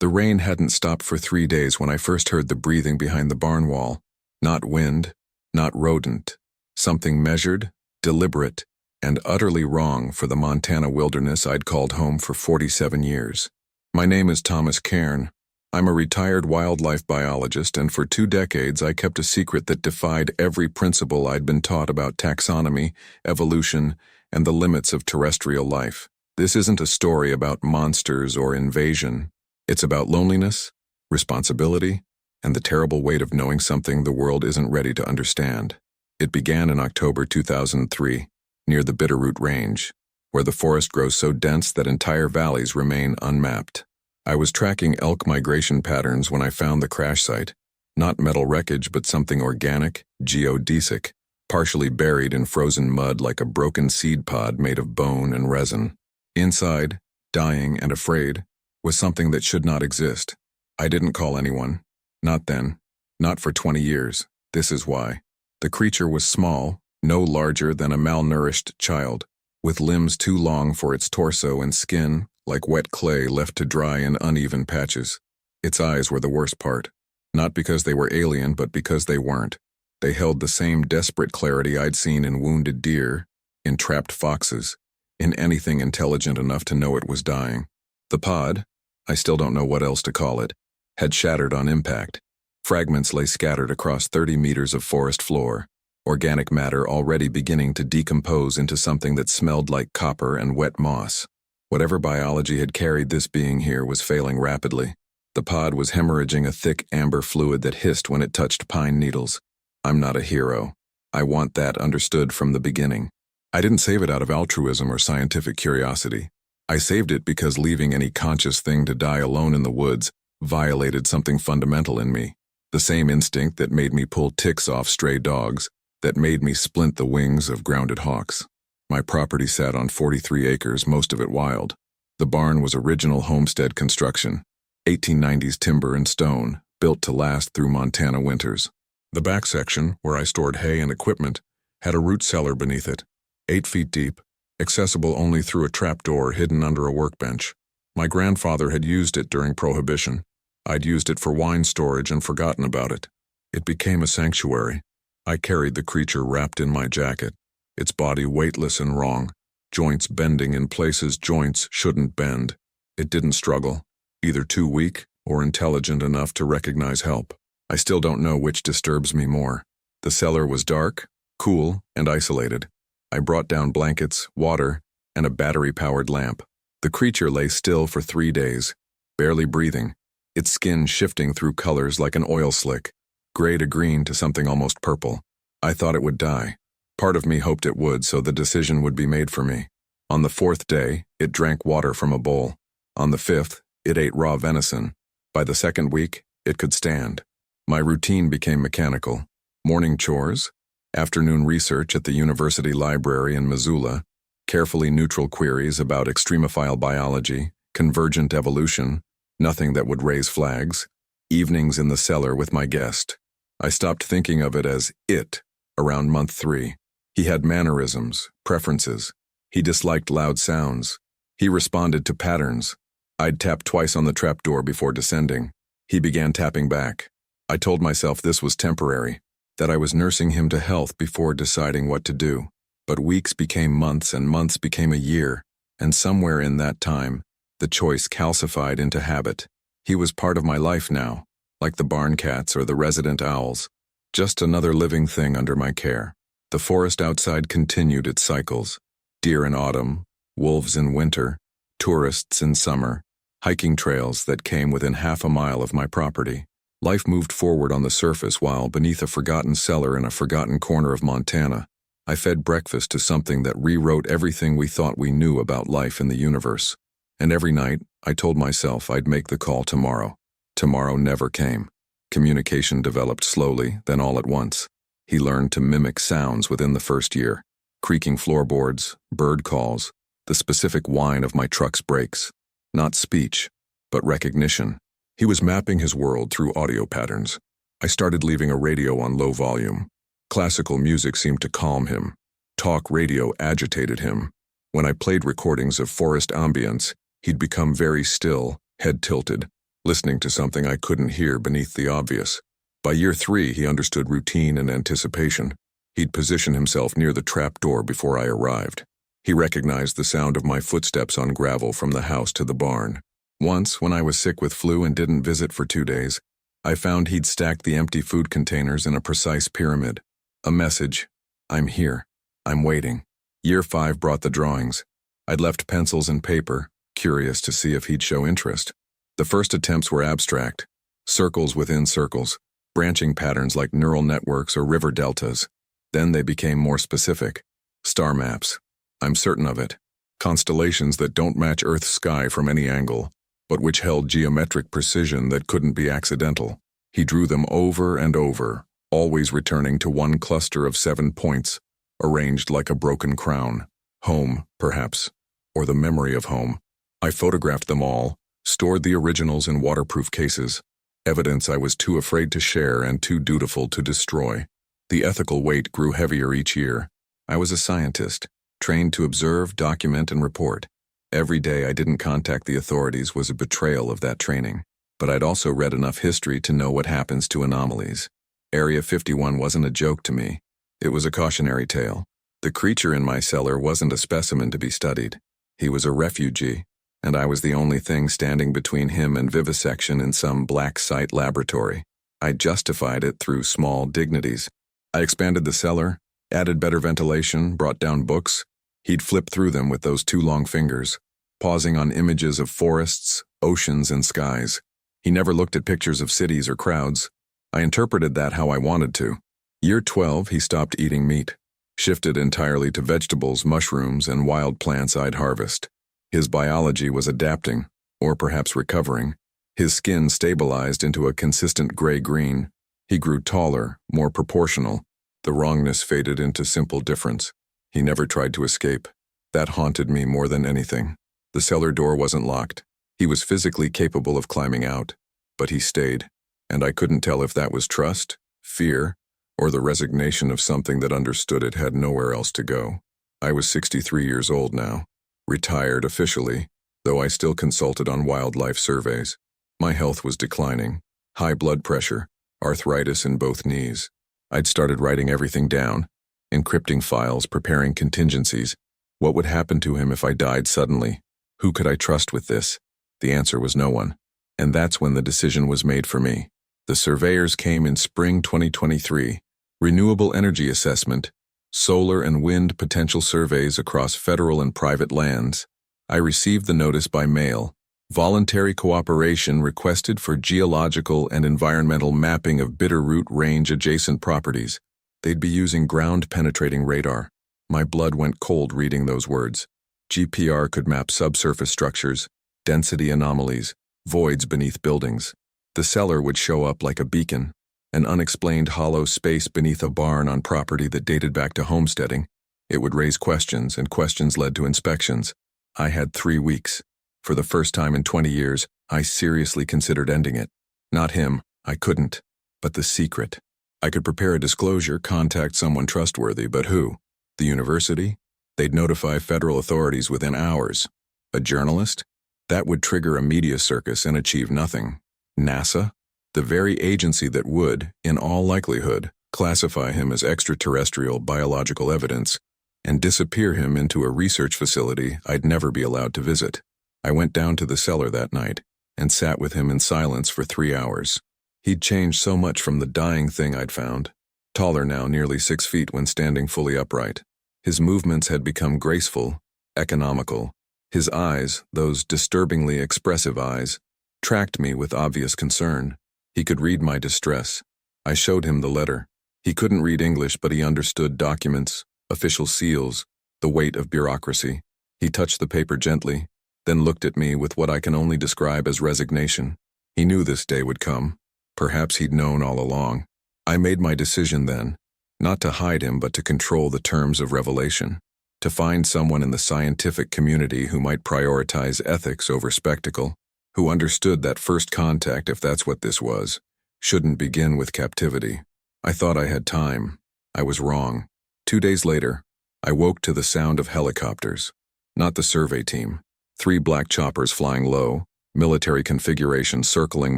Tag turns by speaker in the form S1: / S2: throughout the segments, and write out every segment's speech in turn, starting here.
S1: The rain hadn't stopped for 3 days when I first heard the breathing behind the barn wall. Not wind, not rodent. Something measured, deliberate, and utterly wrong for the Montana wilderness I'd called home for 47 years. My name is Thomas Cairn. I'm a retired wildlife biologist, and for 2 decades I kept a secret that defied every principle I'd been taught about taxonomy, evolution, and the limits of terrestrial life. This isn't a story about monsters or invasion. It's about loneliness, responsibility, and the terrible weight of knowing something the world isn't ready to understand. It began in October 2003, near the Bitterroot Range, where the forest grows so dense that entire valleys remain unmapped. I was tracking elk migration patterns when I found the crash site. Not metal wreckage, but something organic, geodesic, partially buried in frozen mud like a broken seed pod made of bone and resin. Inside, dying and afraid, was something that should not exist. I didn't call anyone. Not then. Not for 20 years. This is why. The creature was small, no larger than a malnourished child, with limbs too long for its torso and skin like wet clay left to dry in uneven patches. Its eyes were the worst part. Not because they were alien, but because they weren't. They held the same desperate clarity I'd seen in wounded deer, in trapped foxes, in anything intelligent enough to know it was dying. The pod, I still don't know what else to call it, had shattered on impact. Fragments lay scattered across 30 meters of forest floor, organic matter already beginning to decompose into something that smelled like copper and wet moss. Whatever biology had carried this being here was failing rapidly. The pod was hemorrhaging a thick amber fluid that hissed when it touched pine needles. I'm not a hero. I want that understood from the beginning. I didn't save it out of altruism or scientific curiosity. I saved it because leaving any conscious thing to die alone in the woods violated something fundamental in me. The same instinct that made me pull ticks off stray dogs, that made me splint the wings of grounded hawks. My property sat on 43 acres, most of it wild. The barn was original homestead construction, 1890s timber and stone, built to last through Montana winters. The back section, where I stored hay and equipment, had a root cellar beneath it, 8 feet deep, accessible only through a trapdoor hidden under a workbench. My grandfather had used it during Prohibition. I'd used it for wine storage and forgotten about it. It became a sanctuary. I carried the creature wrapped in my jacket, its body weightless and wrong, joints bending in places joints shouldn't bend. It didn't struggle, either too weak or intelligent enough to recognize help. I still don't know which disturbs me more. The cellar was dark, cool, and isolated. I brought down blankets, water, and a battery-powered lamp. The creature lay still for 3 days, barely breathing, its skin shifting through colors like an oil slick, gray to green to something almost purple. I thought it would die. Part of me hoped it would, so the decision would be made for me. On the 4th day, it drank water from a bowl. On the 5th, it ate raw venison. By the 2nd week, it could stand. My routine became mechanical. Morning chores, afternoon research at the university library in Missoula, carefully neutral queries about extremophile biology, convergent evolution, nothing that would raise flags, evenings in the cellar with my guest. I stopped thinking of it as it around month 3. He had mannerisms, preferences. He disliked loud sounds. He responded to patterns. I'd tap twice on the trapdoor before descending. He began tapping back. I told myself this was temporary, that I was nursing him to health before deciding what to do. But weeks became months and months became a year, and somewhere in that time, the choice calcified into habit. He was part of my life now, like the barn cats or the resident owls, just another living thing under my care. The forest outside continued its cycles. Deer in autumn, wolves in winter, tourists in summer, hiking trails that came within half a mile of my property. Life moved forward on the surface while beneath a forgotten cellar in a forgotten corner of Montana, I fed breakfast to something that rewrote everything we thought we knew about life in the universe. And every night, I told myself I'd make the call tomorrow. Tomorrow never came. Communication developed slowly, then all at once. He learned to mimic sounds within the first year. Creaking floorboards, bird calls, the specific whine of my truck's brakes. Not speech, but recognition. He was mapping his world through audio patterns. I started leaving a radio on low volume. Classical music seemed to calm him. Talk radio agitated him. When I played recordings of forest ambience, he'd become very still, head tilted. listening to something I couldn't hear beneath the obvious. By year 3, he understood routine and anticipation. He'd position himself near the trap door before I arrived. He recognized the sound of my footsteps on gravel from the house to the barn. Once, when I was sick with flu and didn't visit for 2 days, I found he'd stacked the empty food containers in a precise pyramid. A message: I'm here. I'm waiting. Year 5 brought the drawings. I'd left pencils and paper, curious to see if he'd show interest. The first attempts were abstract, circles within circles, branching patterns like neural networks or river deltas. Then they became more specific. Star maps. I'm certain of it. Constellations that don't match Earth's sky from any angle, but which held geometric precision that couldn't be accidental. He drew them over and over, always returning to one cluster of 7 points, arranged like a broken crown. Home, perhaps, or the memory of home. I photographed them all, stored the originals in waterproof cases, evidence I was too afraid to share and too dutiful to destroy. The ethical weight grew heavier each year. I was a scientist, trained to observe, document, and report. Every day I didn't contact the authorities was a betrayal of that training. But I'd also read enough history to know what happens to anomalies. Area 51 wasn't a joke to me. It was a cautionary tale. The creature in my cellar wasn't a specimen to be studied. He was a refugee, and I was the only thing standing between him and vivisection in some black site laboratory. I justified it through small dignities. I expanded the cellar, added better ventilation, brought down books. He'd flip through them with those 2 long fingers, pausing on images of forests, oceans, and skies. He never looked at pictures of cities or crowds. I interpreted that how I wanted to. Year 12, he stopped eating meat, shifted entirely to vegetables, mushrooms, and wild plants I'd harvest. His biology was adapting, or perhaps recovering. His skin stabilized into a consistent gray-green. He grew taller, more proportional. The wrongness faded into simple difference. He never tried to escape. That haunted me more than anything. The cellar door wasn't locked. He was physically capable of climbing out, but he stayed, and I couldn't tell if that was trust, fear, or the resignation of something that understood it had nowhere else to go. I was 63 years old now, retired officially, though I still consulted on wildlife surveys. My health was declining, high blood pressure, arthritis in both knees. I'd started writing everything down, encrypting files, preparing contingencies. What would happen to him if I died suddenly? Who could I trust with this? The answer was no one. And that's when the decision was made for me. The surveyors came in spring 2023. Renewable energy assessment, solar and wind potential surveys across federal and private lands. I received the notice by mail. Voluntary cooperation requested for geological and environmental mapping of Bitterroot Range adjacent properties. They'd be using ground-penetrating radar. My blood went cold reading those words. GPR could map subsurface structures, density anomalies, voids beneath buildings. The cellar would show up like a beacon, an unexplained hollow space beneath a barn on property that dated back to homesteading. It would raise questions, and questions led to inspections. I had 3 weeks. For the first time in 20 years, I seriously considered ending it. Not him, I couldn't. But the secret. I could prepare a disclosure, contact someone trustworthy, but who? The university? They'd notify federal authorities within hours. A journalist? That would trigger a media circus and achieve nothing. NASA? The very agency that would, in all likelihood, classify him as extraterrestrial biological evidence and disappear him into a research facility I'd never be allowed to visit. I went down to the cellar that night and sat with him in silence for 3 hours. He'd changed so much from the dying thing I'd found. Taller now, nearly 6 feet when standing fully upright. His movements had become graceful, economical. His eyes, those disturbingly expressive eyes, tracked me with obvious concern. He could read my distress. I showed him the letter. He couldn't read English, but he understood documents, official seals, the weight of bureaucracy. He touched the paper gently, then looked at me with what I can only describe as resignation. He knew this day would come. Perhaps he'd known all along. I made my decision then, not to hide him but to control the terms of revelation, to find someone in the scientific community who might prioritize ethics over spectacle, who understood that first contact, if that's what this was, shouldn't begin with captivity. I thought I had time. I was wrong. 2 days later, I woke to the sound of helicopters. Not the survey team. 3 black choppers flying low, Military configuration circling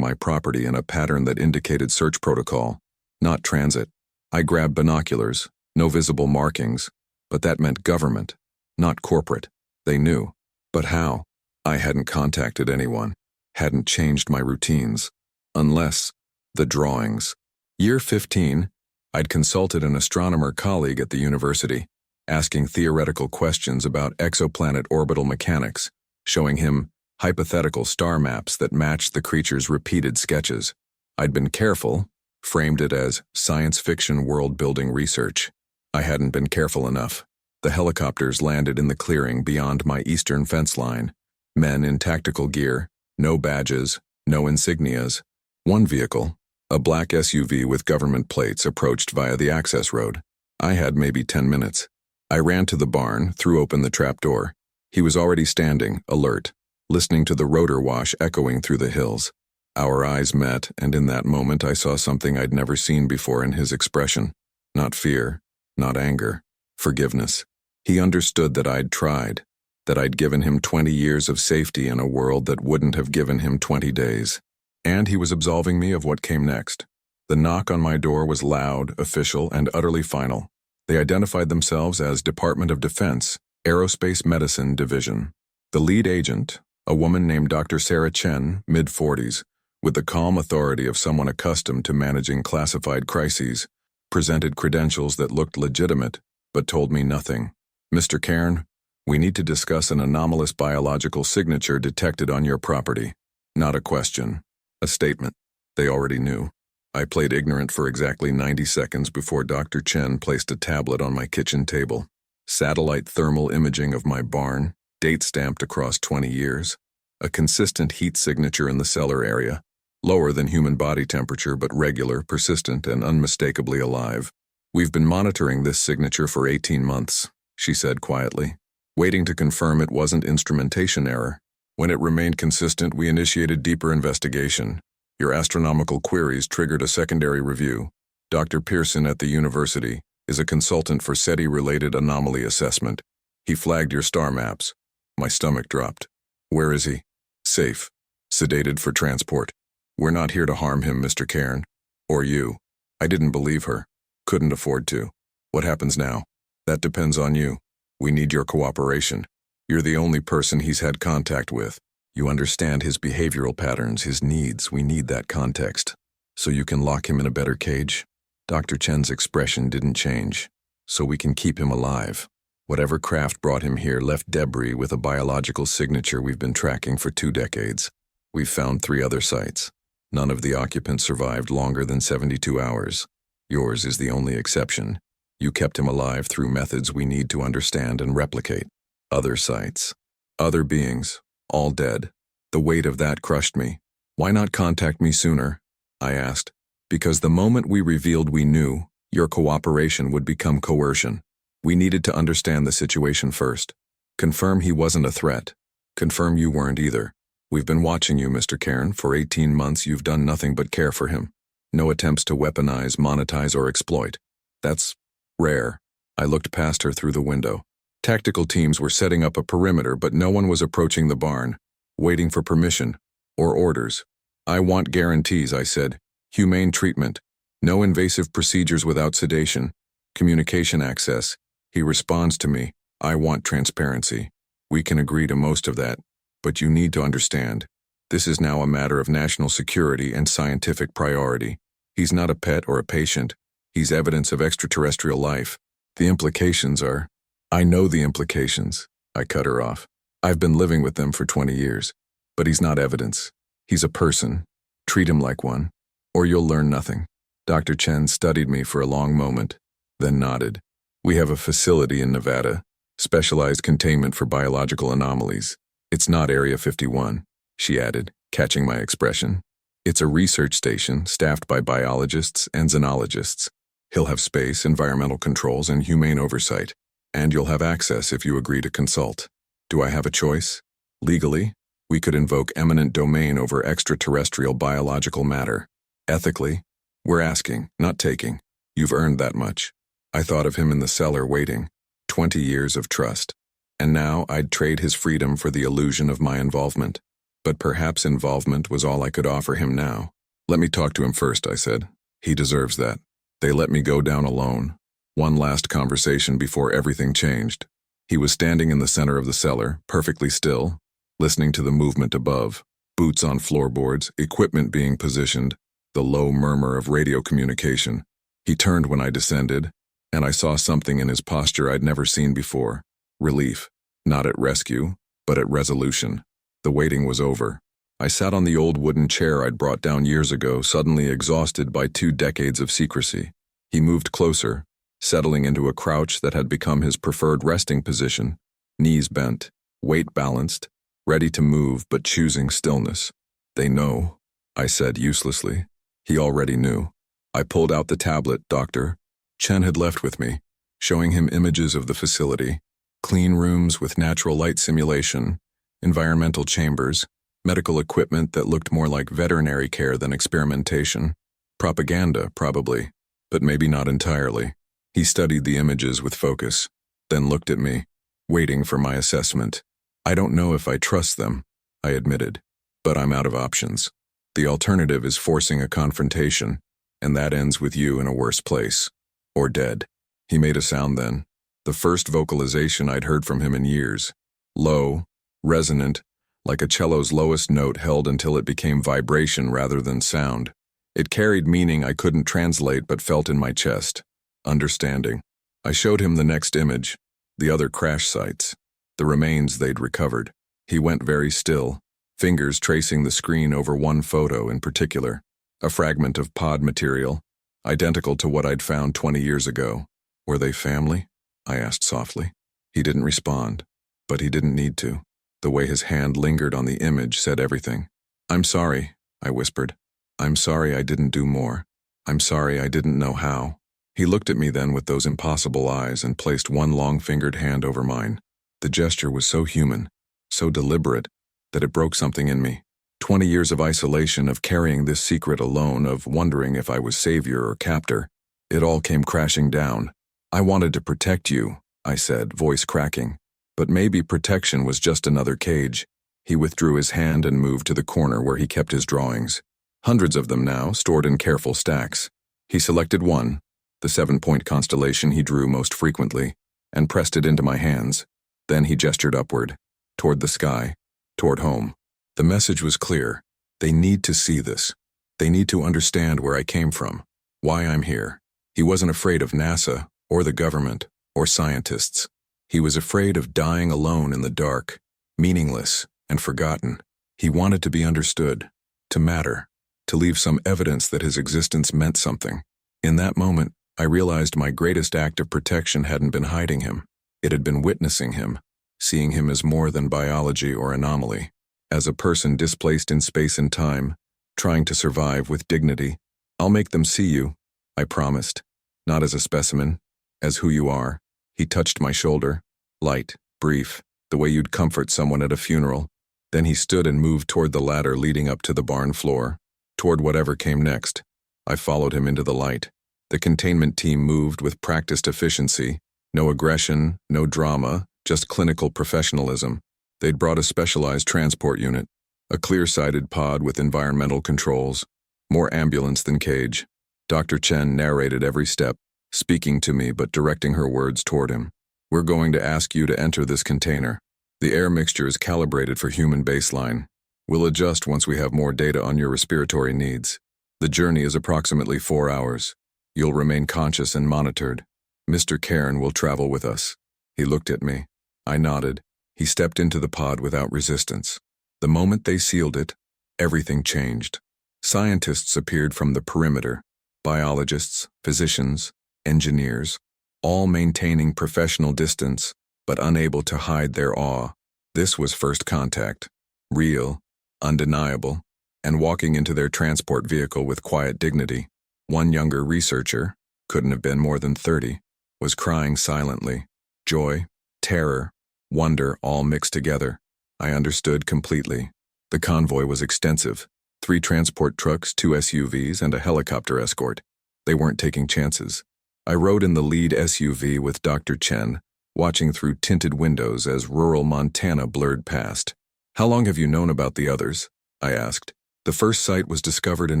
S1: my property in a pattern that indicated search protocol, not transit. I grabbed binoculars, no visible markings, but that meant government, not corporate. They knew. But how? I hadn't contacted anyone, hadn't changed my routines. Unless the drawings. Year 15, I'd consulted an astronomer colleague at the university, asking theoretical questions about exoplanet orbital mechanics, showing him hypothetical star maps that matched the creature's repeated sketches. I'd been careful, framed it as science fiction world-building research. I hadn't been careful enough. The helicopters landed in the clearing beyond my eastern fence line. Men in tactical gear, no badges, no insignias. One vehicle, a black SUV with government plates, approached via the access road. I had maybe 10 minutes. I ran to the barn, threw open the trapdoor. He was already standing, alert, listening to the rotor wash echoing through the hills. Our eyes met, and in that moment I saw something I'd never seen before in his expression. Not fear, not anger, forgiveness. He understood that I'd tried, that I'd given him 20 years of safety in a world that wouldn't have given him 20 days. And he was absolving me of what came next. The knock on my door was loud, official, and utterly final. They identified themselves as Department of Defense, Aerospace Medicine Division. The lead agent, a woman named Dr. Sarah Chen, mid-40s, with the calm authority of someone accustomed to managing classified crises, presented credentials that looked legitimate, but told me nothing. Mr. Cairn, we need to discuss an anomalous biological signature detected on your property. Not a question. A statement. They already knew. I played ignorant for exactly 90 seconds before Dr. Chen placed a tablet on my kitchen table. Satellite thermal imaging of my barn, date stamped across 20 years. A consistent heat signature in the cellar area, lower than human body temperature but regular, persistent, and unmistakably alive. We've been monitoring this signature for 18 months, she said quietly, waiting to confirm it wasn't instrumentation error. When it remained consistent, we initiated deeper investigation. Your astronomical queries triggered a secondary review. Dr. Pearson at the university is a consultant for SETI-related anomaly assessment. He flagged your star maps. My stomach dropped. Where is he? Safe. Sedated for transport. We're not here to harm him, Mr. Cairn. Or you. I didn't believe her. Couldn't afford to. What happens now? That depends on you. We need your cooperation. You're the only person he's had contact with. You understand his behavioral patterns, his needs. We need that context. So you can lock him in a better cage? Dr. Chen's expression didn't change. So we can keep him alive. Whatever craft brought him here left debris with a biological signature we've been tracking for 2 decades. We've found 3 other sites. None of the occupants survived longer than 72 hours. Yours is the only exception. You kept him alive through methods we need to understand and replicate. Other sites. Other beings. All dead. The weight of that crushed me. Why not contact me sooner? I asked. Because the moment we revealed we knew, your cooperation would become coercion. We needed to understand the situation first. Confirm he wasn't a threat. Confirm you weren't either. We've been watching you, Mr. Cairn. For 18 months you've done nothing but care for him. No attempts to weaponize, monetize, or exploit. That's rare. I looked past her through the window. Tactical teams were setting up a perimeter, but no one was approaching the barn, waiting for permission or orders. I want guarantees, I said. Humane treatment. No invasive procedures without sedation. Communication access. He responds to me. I want transparency. We can agree to most of that, but you need to understand. This is now a matter of national security and scientific priority. He's not a pet or a patient. He's evidence of extraterrestrial life. The implications are... I know the implications. I cut her off. I've been living with them for 20 years. But he's not evidence. He's a person. Treat him like one, or you'll learn nothing. Dr. Chen studied me for a long moment, then nodded. We have a facility in Nevada, specialized containment for biological anomalies. It's not Area 51, she added, catching my expression. It's a research station staffed by biologists and xenologists. He'll have space, environmental controls, and humane oversight. And you'll have access if you agree to consult. Do I have a choice? Legally, we could invoke eminent domain over extraterrestrial biological matter. Ethically, we're asking, not taking. You've earned that much. I thought of him in the cellar waiting. 20 years of trust. And now I'd trade his freedom for the illusion of my involvement. But perhaps involvement was all I could offer him now. "Let me talk to him first," I said. "He deserves that." They let me go down alone. One last conversation before everything changed. He was standing in the center of the cellar, perfectly still, listening to the movement above, boots on floorboards, equipment being positioned, the low murmur of radio communication. He turned when I descended, and I saw something in his posture I'd never seen before. Relief, not at rescue, but at resolution. The waiting was over. I sat on the old wooden chair I'd brought down years ago, suddenly exhausted by 2 decades of secrecy. He moved closer, settling into a crouch that had become his preferred resting position, knees bent, weight balanced, ready to move but choosing stillness. "They know," I said uselessly. He already knew. I pulled out the tablet, Doctor. Chen had left with me, showing him images of the facility, clean rooms with natural light simulation, environmental chambers, medical equipment that looked more like veterinary care than experimentation. Propaganda, probably, but maybe not entirely. He studied the images with focus, then looked at me, waiting for my assessment. "I don't know if I trust them," I admitted, "but I'm out of options. The alternative is forcing a confrontation, and that ends with you in a worse place. Or dead." He made a sound then, the first vocalization I'd heard from him in years. Low, resonant, like a cello's lowest note held until it became vibration rather than sound. It carried meaning I couldn't translate but felt in my chest. Understanding. I showed him the next image, the other crash sites, the remains they'd recovered. He went very still, fingers tracing the screen over one photo in particular, a fragment of pod material, identical to what I'd found 20 years ago. "Were they family?" I asked softly. He didn't respond, but he didn't need to. The way his hand lingered on the image said everything. "I'm sorry," I whispered. "I'm sorry I didn't do more. I'm sorry I didn't know how." He looked at me then with those impossible eyes and placed one long-fingered hand over mine. The gesture was so human, so deliberate, that it broke something in me. 20 years of isolation, of carrying this secret alone, of wondering if I was savior or captor. It all came crashing down. "I wanted to protect you," I said, voice cracking. But maybe protection was just another cage. He withdrew his hand and moved to the corner where he kept his drawings. Hundreds of them now, stored in careful stacks. He selected one, the 7-point constellation he drew most frequently, and pressed it into my hands. Then he gestured upward, toward the sky, toward home. The message was clear. They need to see this. They need to understand where I came from, why I'm here. He wasn't afraid of NASA, or the government, or scientists. He was afraid of dying alone in the dark, meaningless and forgotten. He wanted to be understood, to matter, to leave some evidence that his existence meant something. In that moment, I realized my greatest act of protection hadn't been hiding him. It had been witnessing him, seeing him as more than biology or anomaly, as a person displaced in space and time, trying to survive with dignity. "I'll make them see you," I promised, "not as a specimen, as who you are." He touched my shoulder, light, brief, the way you'd comfort someone at a funeral. Then he stood and moved toward the ladder leading up to the barn floor, toward whatever came next. I followed him into the light. The containment team moved with practiced efficiency, no aggression, no drama, just clinical professionalism. They'd brought a specialized transport unit, a clear-sided pod with environmental controls, more ambulance than cage. Dr. Chen narrated every step, speaking to me but directing her words toward him. "We're going to ask you to enter this container. The air mixture is calibrated for human baseline. We'll adjust once we have more data on your respiratory needs. The journey is approximately 4 hours. You'll remain conscious and monitored. Mr. Cairn will travel with us." He looked at me. I nodded. He stepped into the pod without resistance. The moment they sealed it, everything changed. Scientists appeared from the perimeter, biologists, physicians, engineers, all maintaining professional distance, but unable to hide their awe. This was first contact, real, undeniable, and walking into their transport vehicle with quiet dignity. One younger researcher, couldn't have been more than 30, was crying silently. Joy, terror, wonder all mixed together. I understood completely. The convoy was extensive. 3 transport trucks, 2 SUVs, and a helicopter escort. They weren't taking chances. I rode in the lead SUV with Dr. Chen, watching through tinted windows as rural Montana blurred past. How long have you known about the others? I asked. The first site was discovered in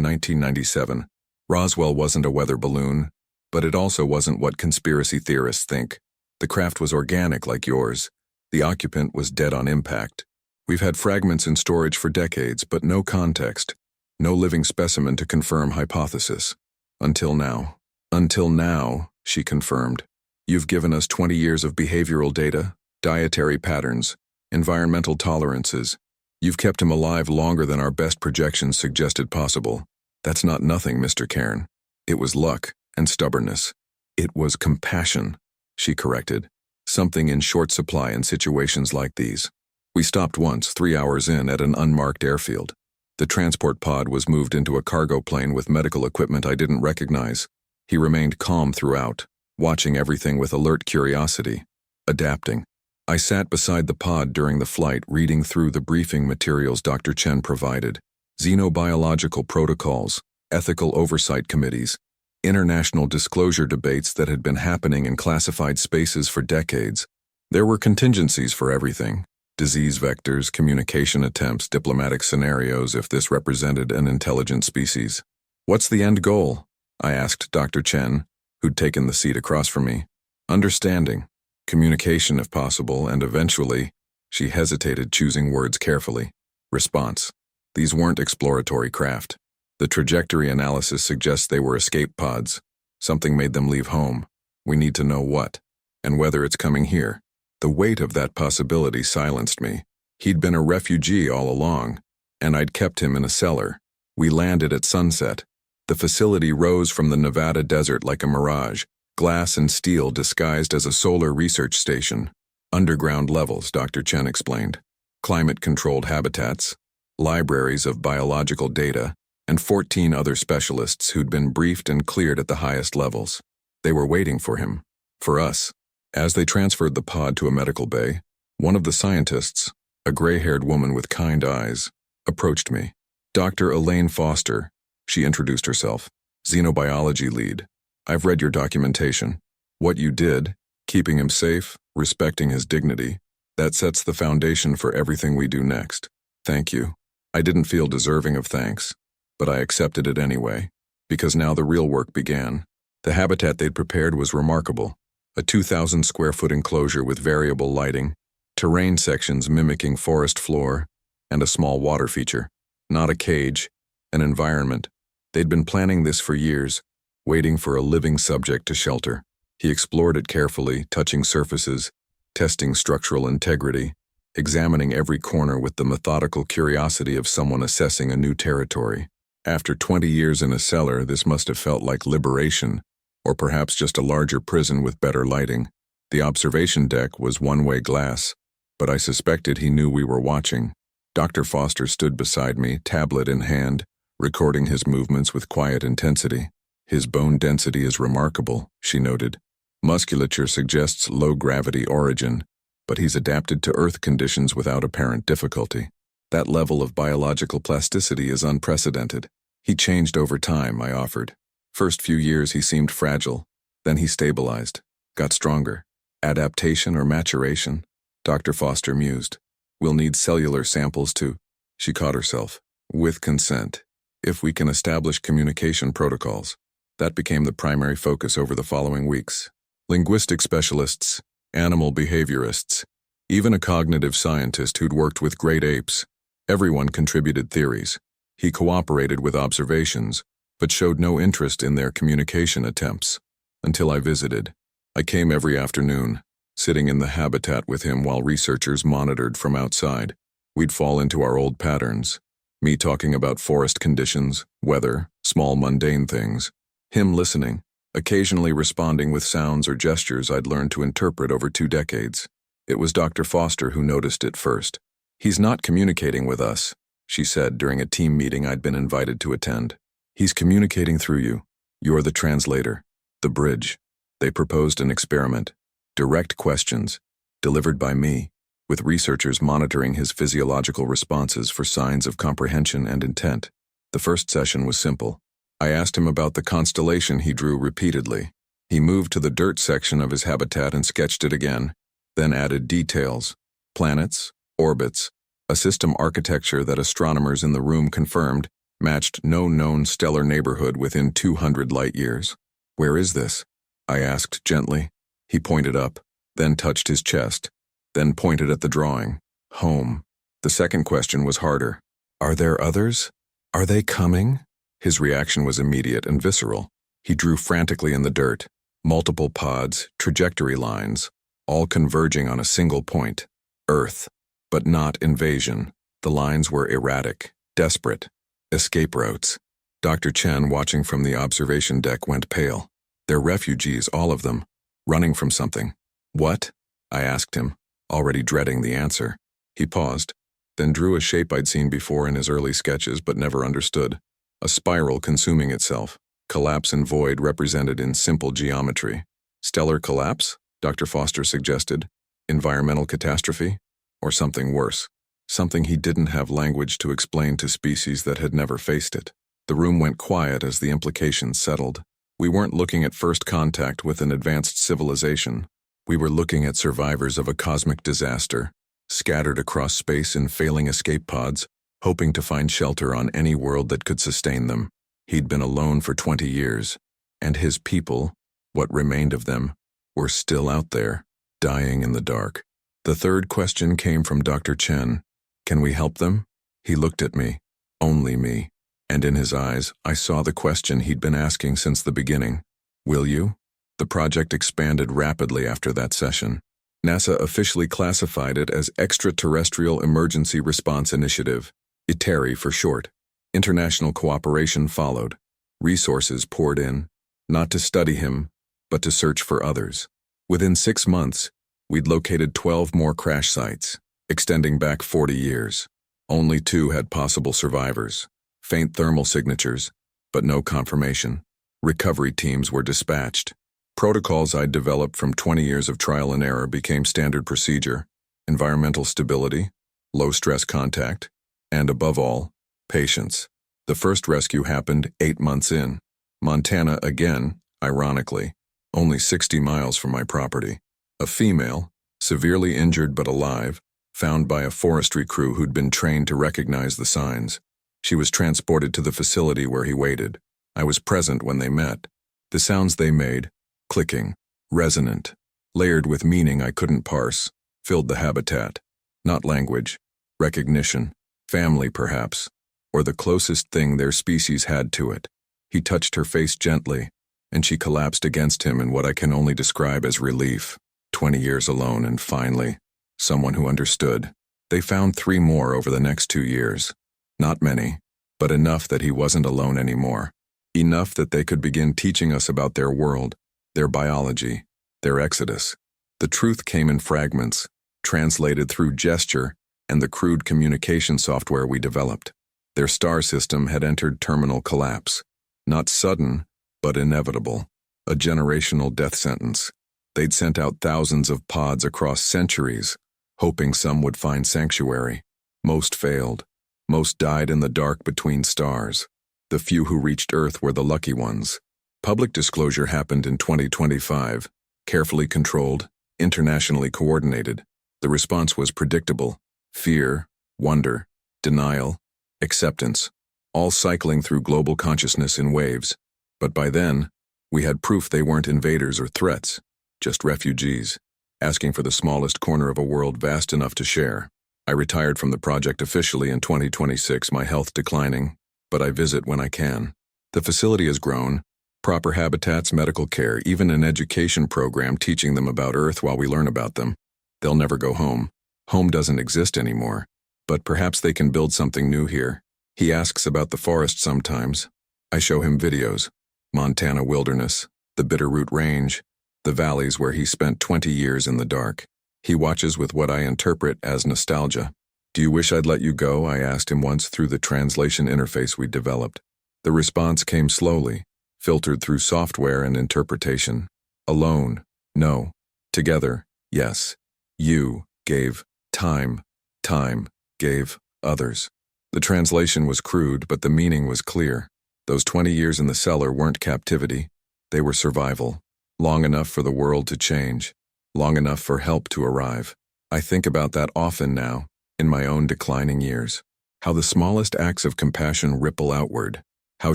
S1: 1997. Roswell wasn't a weather balloon, but it also wasn't what conspiracy theorists think. The craft was organic like yours. The occupant was dead on impact. We've had fragments in storage for decades, but no context. No living specimen to confirm hypothesis. Until now. Until now, she confirmed. You've given us 20 years of behavioral data, dietary patterns, environmental tolerances. You've kept him alive longer than our best projections suggested possible. That's not nothing, Mr. Cairn. It was luck and stubbornness. It was compassion, she corrected. Something in short supply in situations like these. We stopped once, 3 hours in, at an unmarked airfield. The transport pod was moved into a cargo plane with medical equipment I didn't recognize. He remained calm throughout, watching everything with alert curiosity, adapting. I sat beside the pod during the flight, reading through the briefing materials Dr. Chen provided. Xenobiological protocols, ethical oversight committees, international disclosure debates that had been happening in classified spaces for decades. There were contingencies for everything. Disease vectors, communication attempts, diplomatic scenarios if this represented an intelligent species. What's the end goal? I asked Dr. Chen, who'd taken the seat across from me. Understanding, communication if possible, and eventually, she hesitated, choosing words carefully. Response. These weren't exploratory craft. The trajectory analysis suggests they were escape pods. Something made them leave home. We need to know what, and whether it's coming here. The weight of that possibility silenced me. He'd been a refugee all along, and I'd kept him in a cellar. We landed at sunset. The facility rose from the Nevada desert like a mirage, glass and steel disguised as a solar research station. Underground levels, Dr. Chen explained. Climate-controlled habitats, libraries of biological data, and 14 other specialists who'd been briefed and cleared at the highest levels. They were waiting for him. For us. As they transferred the pod to a medical bay, one of the scientists, a gray-haired woman with kind eyes, approached me. Dr. Elaine Foster, she introduced herself, xenobiology lead. I've read your documentation. What you did, keeping him safe, respecting his dignity, that sets the foundation for everything we do next. Thank you. I didn't feel deserving of thanks, but I accepted it anyway, because now the real work began. The habitat they'd prepared was remarkable. A 2,000-square-foot enclosure with variable lighting, terrain sections mimicking forest floor, and a small water feature. Not a cage, an environment. They'd been planning this for years, waiting for a living subject to shelter. He explored it carefully, touching surfaces, testing structural integrity, examining every corner with the methodical curiosity of someone assessing a new territory. After 20 years in a cellar, this must have felt like liberation, or perhaps just a larger prison with better lighting. The observation deck was one-way glass, but I suspected he knew we were watching. Dr. Foster stood beside me, tablet in hand, recording his movements with quiet intensity. His bone density is remarkable, she noted. Musculature suggests low-gravity origin, but he's adapted to Earth conditions without apparent difficulty. That level of biological plasticity is unprecedented. He changed over time, I offered. First few years he seemed fragile, then he stabilized, got stronger. Adaptation or maturation? Dr. Foster mused. We'll need cellular samples too. She caught herself. With consent. If we can establish communication protocols. That became the primary focus over the following weeks. Linguistic specialists, animal behaviorists, even a cognitive scientist who'd worked with great apes. Everyone contributed theories. He cooperated with observations, but showed no interest in their communication attempts. Until I visited. I came every afternoon, sitting in the habitat with him while researchers monitored from outside. We'd fall into our old patterns. Me talking about forest conditions, weather, small mundane things. Him listening, occasionally responding with sounds or gestures I'd learned to interpret over 2 decades. It was Dr. Foster who noticed it first. He's not communicating with us, she said during a team meeting I'd been invited to attend. He's communicating through you. You're the translator, the bridge. They proposed an experiment. Direct questions, delivered by me, with researchers monitoring his physiological responses for signs of comprehension and intent. The first session was simple. I asked him about the constellation he drew repeatedly. He moved to the dirt section of his habitat and sketched it again, then added details, planets, orbits, A system architecture that astronomers in the room confirmed matched no known stellar neighborhood within 200 light-years. "Where is this?" I asked gently. He pointed up, then touched his chest, then pointed at the drawing. "Home." The second question was harder. "Are there others? Are they coming?" His reaction was immediate and visceral. He drew frantically in the dirt. Multiple pods, trajectory lines, all converging on a single point. Earth. But not invasion. The lines were erratic, desperate. Escape routes. Dr. Chen, watching from the observation deck, went pale. "They're refugees, all of them. Running from something." "What?" I asked him, already dreading the answer. He paused, then drew a shape I'd seen before in his early sketches but never understood. A spiral consuming itself. Collapse and void represented in simple geometry. Stellar collapse? Dr. Foster suggested. Environmental catastrophe? Or something worse. Something he didn't have language to explain to species that had never faced it. The room went quiet as the implications settled. We weren't looking at first contact with an advanced civilization. We were looking at survivors of a cosmic disaster, scattered across space in failing escape pods, hoping to find shelter on any world that could sustain them. He'd been alone for 20 years, and his people, what remained of them, were still out there, dying in the dark. The third question came from Dr. Chen. "Can we help them?" He looked at me, only me, and in his eyes I saw the question he'd been asking since the beginning. "Will you?" The project expanded rapidly after that session. NASA officially classified it as Extraterrestrial Emergency Response Initiative, ITERI for short. International cooperation followed. Resources poured in, not to study him, but to search for others. Within 6 months, we'd located 12 more crash sites, extending back 40 years. Only 2 had possible survivors. Faint thermal signatures, but no confirmation. Recovery teams were dispatched. Protocols I'd developed from 20 years of trial and error became standard procedure. Environmental stability, low-stress contact, and above all, patience. The first rescue happened 8 months in. Montana again, ironically, only 60 miles from my property. A female, severely injured but alive, found by a forestry crew who'd been trained to recognize the signs. She was transported to the facility where he waited. I was present when they met. The sounds they made, clicking, resonant, layered with meaning I couldn't parse, filled the habitat. Not language, recognition, family perhaps, or the closest thing their species had to it. He touched her face gently, and she collapsed against him in what I can only describe as relief. 20 years alone, and finally, someone who understood. They found 3 more over the next 2 years. Not many, but enough that he wasn't alone anymore. Enough that they could begin teaching us about their world, their biology, their exodus. The truth came in fragments, translated through gesture and the crude communication software we developed. Their star system had entered terminal collapse. Not sudden, but inevitable. A generational death sentence. They'd sent out thousands of pods across centuries, hoping some would find sanctuary. Most failed. Most died in the dark between stars. The few who reached Earth were the lucky ones. Public disclosure happened in 2025, carefully controlled, internationally coordinated. The response was predictable. Fear, wonder, denial, acceptance, all cycling through global consciousness in waves. But by then, we had proof they weren't invaders or threats, just refugees, asking for the smallest corner of a world vast enough to share. I retired from the project officially in 2026, my health declining, but I visit when I can. The facility has grown, proper habitats, medical care, even an education program teaching them about Earth while we learn about them. They'll never go home. Home doesn't exist anymore, but perhaps they can build something new here. He asks about the forest sometimes. I show him videos. Montana wilderness, the Bitterroot Range, the valleys where he spent 20 years in the dark. He watches with what I interpret as nostalgia. "Do you wish I'd let you go?" I asked him once through the translation interface we'd developed. The response came slowly, filtered through software and interpretation. Alone, no. Together, yes. You gave time. Time gave others. The translation was crude, but the meaning was clear. Those 20 years in the cellar weren't captivity. They were survival. Long enough for the world to change. Long enough for help to arrive. I think about that often now. in my own declining years. How the smallest acts of compassion ripple outward. How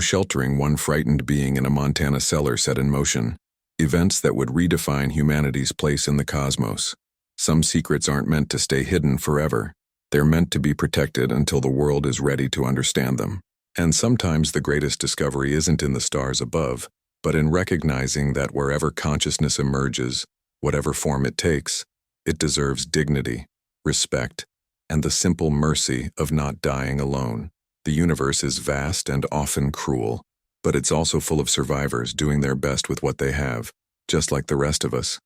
S1: sheltering one frightened being in a Montana cellar set in motion. Events that would redefine humanity's place in the cosmos. Some secrets aren't meant to stay hidden forever. They're meant to be protected until the world is ready to understand them. And sometimes the greatest discovery isn't in the stars above, but in recognizing that wherever consciousness emerges, whatever form it takes, it deserves dignity, respect, and the simple mercy of not dying alone. The universe is vast and often cruel, but it's also full of survivors doing their best with what they have, just like the rest of us.